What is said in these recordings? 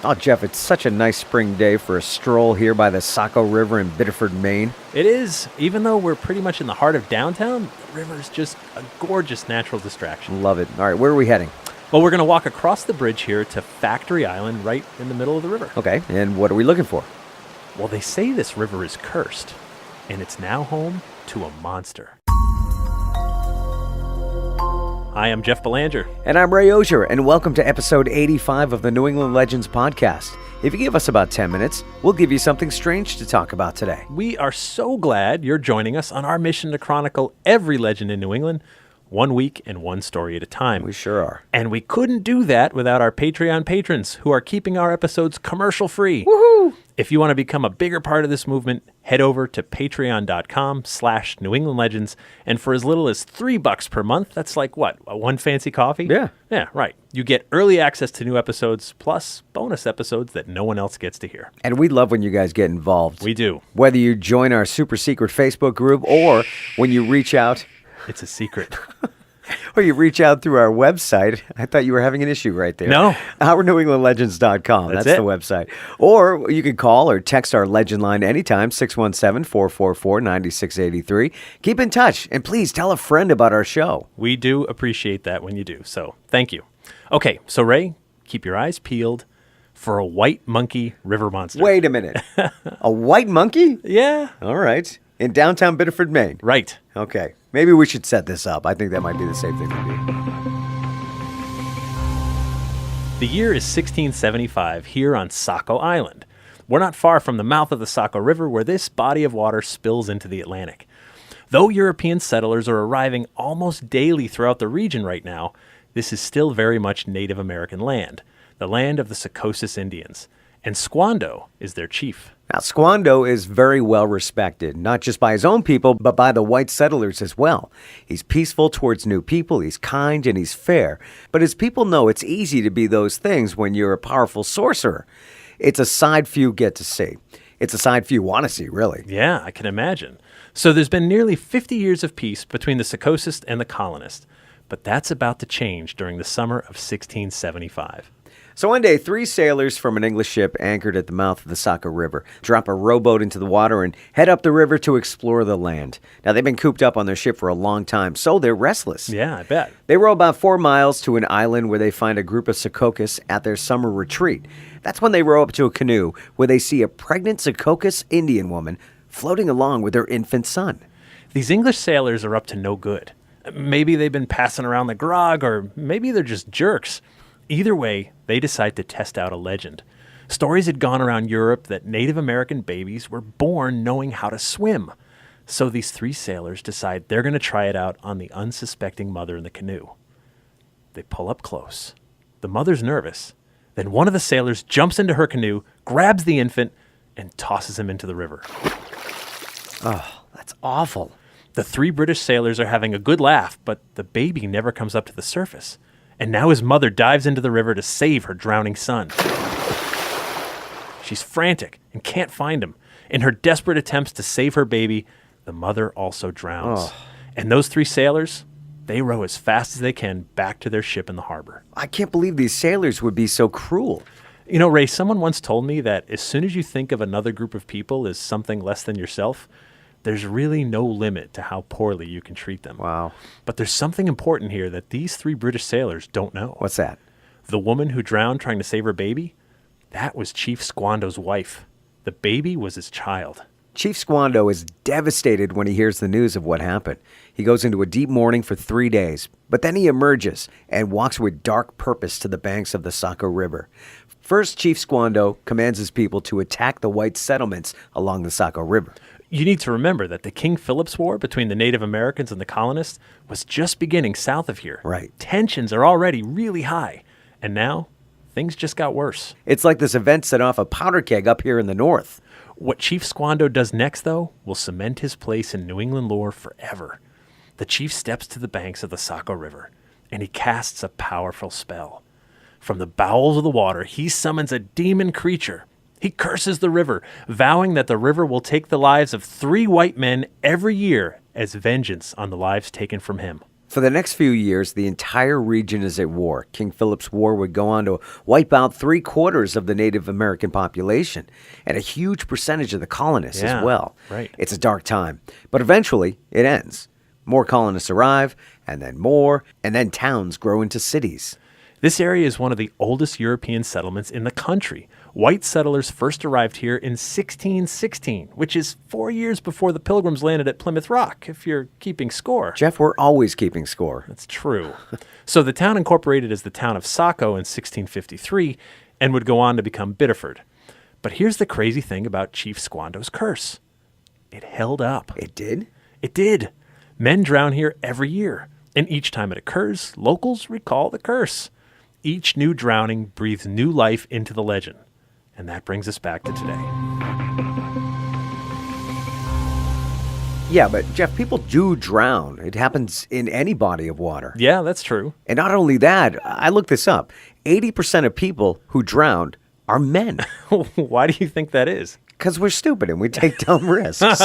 Oh, Jeff, it's such a nice spring day for a stroll here by the Saco River in Biddeford, Maine. It is. Even though we're pretty much in the heart of downtown, the river is just a gorgeous natural distraction. Love it. All right, where are we heading? Well, we're going to walk across the bridge here to Factory Island right in the middle of the river. Okay, and what are we looking for? Well, they say this river is cursed, and it's now home to a monster. Hi, I'm Jeff Belanger. And I'm Ray Auger, and welcome to episode 85 of the New England Legends podcast. If you give us about 10 minutes, we'll give you something strange to talk about today. We are so glad you're joining us on our mission to chronicle every legend in New England, 1 week and one story at a time. We sure are. And we couldn't do that without our Patreon patrons who are keeping our episodes commercial-free. Woohoo! If you want to become a bigger part of this movement, head over to patreon.com/New England Legends. And for as little as $3 per month, that's like what, one fancy coffee? Yeah. Yeah, right. You get early access to new episodes, plus bonus episodes that no one else gets to hear. And we love when you guys get involved. We do. Whether you join our super secret Facebook group or when you reach out... It's a secret. Or you reach out through our website. I thought you were having an issue right there. No. OurNewEnglandLegends.com. That's the website. Or you can call or text our legend line anytime, 617-444-9683. Keep in touch, and please tell a friend about our show. We do appreciate that when you do, so thank you. Okay, so Ray, keep your eyes peeled for a white monkey river monster. Wait a minute. A white monkey? Yeah. All right. In downtown Biddeford, Maine. Right. Okay. Maybe we should set this up. I think that might be the safe thing to do. The year is 1675 here on Saco Island. We're not far from the mouth of the Saco River where this body of water spills into the Atlantic. Though European settlers are arriving almost daily throughout the region right now, this is still very much Native American land, the land of the Sokokis Indians. And Squando is their chief. Now, Squando is very well respected, not just by his own people, but by the white settlers as well. He's peaceful towards new people, he's kind, and he's fair. But as people know, it's easy to be those things when you're a powerful sorcerer. It's a side few get to see. It's a side few want to see, really. Yeah, I can imagine. So there's been nearly 50 years of peace between the Sokokis and the colonists. But that's about to change during the summer of 1675. So one day, 3 sailors from an English ship anchored at the mouth of the Saco River drop a rowboat into the water and head up the river to explore the land. Now, they've been cooped up on their ship for a long time, so they're restless. Yeah, I bet. They row about 4 miles to an island where they find a group of Sokokis at their summer retreat. That's when they row up to a canoe where they see a pregnant Sokokis Indian woman floating along with her infant son. These English sailors are up to no good. Maybe they've been passing around the grog, or maybe they're just jerks. Either way, they decide to test out a legend. Stories had gone around Europe that Native American babies were born knowing how to swim. So these 3 sailors decide they're going to try it out on the unsuspecting mother in the canoe. They pull up close. The mother's nervous. Then one of the sailors jumps into her canoe, grabs the infant, and tosses him into the river. Oh, that's awful. The 3 British sailors are having a good laugh, but the baby never comes up to the surface. And now his mother dives into the river to save her drowning son. She's frantic and can't find him. In her desperate attempts to save her baby, the mother also drowns. Oh. And those 3 sailors, they row as fast as they can back to their ship in the harbor. I can't believe these sailors would be so cruel. You know, Ray, someone once told me that as soon as you think of another group of people as something less than yourself, there's really no limit to how poorly you can treat them. Wow. But there's something important here that these 3 British sailors don't know. What's that? The woman who drowned trying to save her baby, that was Chief Squando's wife. The baby was his child. Chief Squando is devastated when he hears the news of what happened. He goes into a deep mourning for 3 days, but then he emerges and walks with dark purpose to the banks of the Saco River. First, Chief Squando commands his people to attack the white settlements along the Saco River. You need to remember that the King Philip's War between the Native Americans and the colonists was just beginning south of here. Right. Tensions are already really high. And now, things just got worse. It's like this event set off a powder keg up here in the north. What Chief Squando does next, though, will cement his place in New England lore forever. The chief steps to the banks of the Saco River, and he casts a powerful spell. From the bowels of the water, he summons a demon creature. He curses the river, vowing that the river will take the lives of 3 white men every year as vengeance on the lives taken from him. For the next few years, the entire region is at war. King Philip's War would go on to wipe out 3/4 of the Native American population and a huge percentage of the colonists as well. Right. It's a dark time, but eventually it ends. More colonists arrive, and then more, and then towns grow into cities. This area is one of the oldest European settlements in the country. White settlers first arrived here in 1616, which is 4 years before the Pilgrims landed at Plymouth Rock, if you're keeping score. Jeff, we're always keeping score. That's true. So the town incorporated as the town of Saco in 1653 and would go on to become Biddeford. But here's the crazy thing about Chief Squando's curse. It held up. It did? It did. Men drown here every year, and each time it occurs, locals recall the curse. Each new drowning breathes new life into the legend. And that brings us back to today. Yeah, but Jeff, people do drown. It happens in any body of water. Yeah, that's true. And not only that, I looked this up. 80% of people who drowned are men. Why do you think that is? Because we're stupid and we take dumb risks.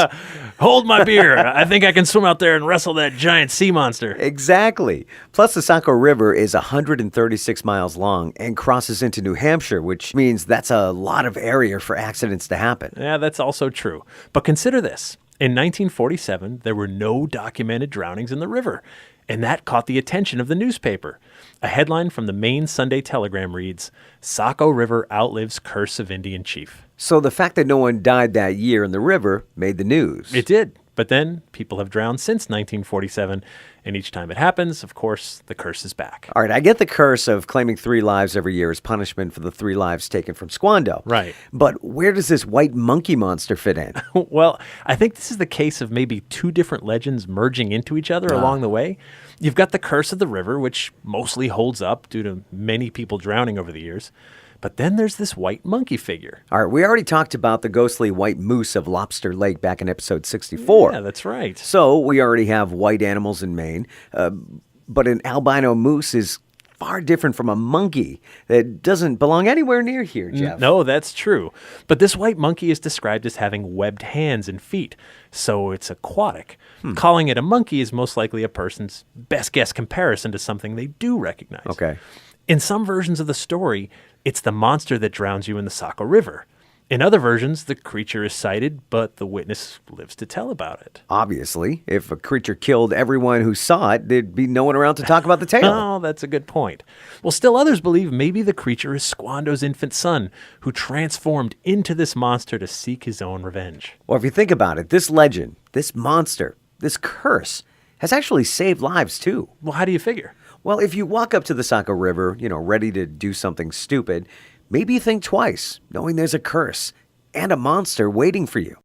Hold my beer. I think I can swim out there and wrestle that giant sea monster. Exactly. Plus, the Saco River is 136 miles long and crosses into New Hampshire, which means that's a lot of area for accidents to happen. Yeah, that's also true. But consider this. In 1947, there were no documented drownings in the river, and that caught the attention of the newspaper. A headline from the Maine Sunday Telegram reads, "Saco River outlives curse of Indian chief." So the fact that no one died that year in the river made the news. It did. But then people have drowned since 1947, and each time it happens, of course, the curse is back. All right, I get the curse of claiming 3 lives every year as punishment for the 3 lives taken from Squando. Right. But where does this white monkey monster fit in? Well, I think this is the case of maybe 2 different legends merging into each other along the way. You've got the curse of the river, which mostly holds up due to many people drowning over the years. But then there's this white monkey figure. All right, we already talked about the ghostly white moose of Lobster Lake back in episode 64. Yeah, that's right. So we already have white animals in Maine, but an albino moose is far different from a monkey that doesn't belong anywhere near here, Jeff. No, that's true. But this white monkey is described as having webbed hands and feet, so it's aquatic. Calling it a monkey is most likely a person's best guess comparison to something they do recognize. Okay. In some versions of the story, it's the monster that drowns you in the Saco River. In other versions, the creature is sighted, but the witness lives to tell about it. Obviously, if a creature killed everyone who saw it, there'd be no one around to talk about the tale. Oh, that's a good point. Well, still others believe maybe the creature is Squando's infant son, who transformed into this monster to seek his own revenge. Well, if you think about it, this legend, this monster, this curse, has actually saved lives too. Well, how do you figure? Well, if you walk up to the Saco River, ready to do something stupid, maybe you think twice, knowing there's a curse and a monster waiting for you.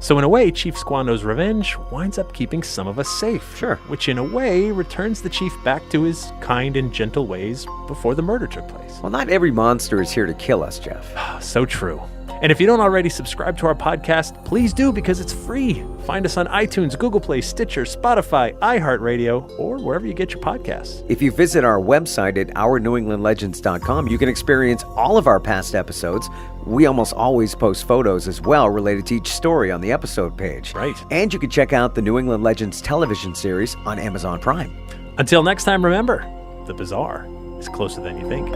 So in a way, Chief Squando's revenge winds up keeping some of us safe. Sure. Which in a way returns the chief back to his kind and gentle ways before the murder took place. Well, not every monster is here to kill us, Jeff. So true. And if you don't already subscribe to our podcast, please do because it's free. Find us on iTunes, Google Play, Stitcher, Spotify, iHeartRadio, or wherever you get your podcasts. If you visit our website at ournewenglandlegends.com, you can experience all of our past episodes. We almost always post photos as well related to each story on the episode page. Right. And you can check out the New England Legends television series on Amazon Prime. Until next time, remember, the bizarre is closer than you think.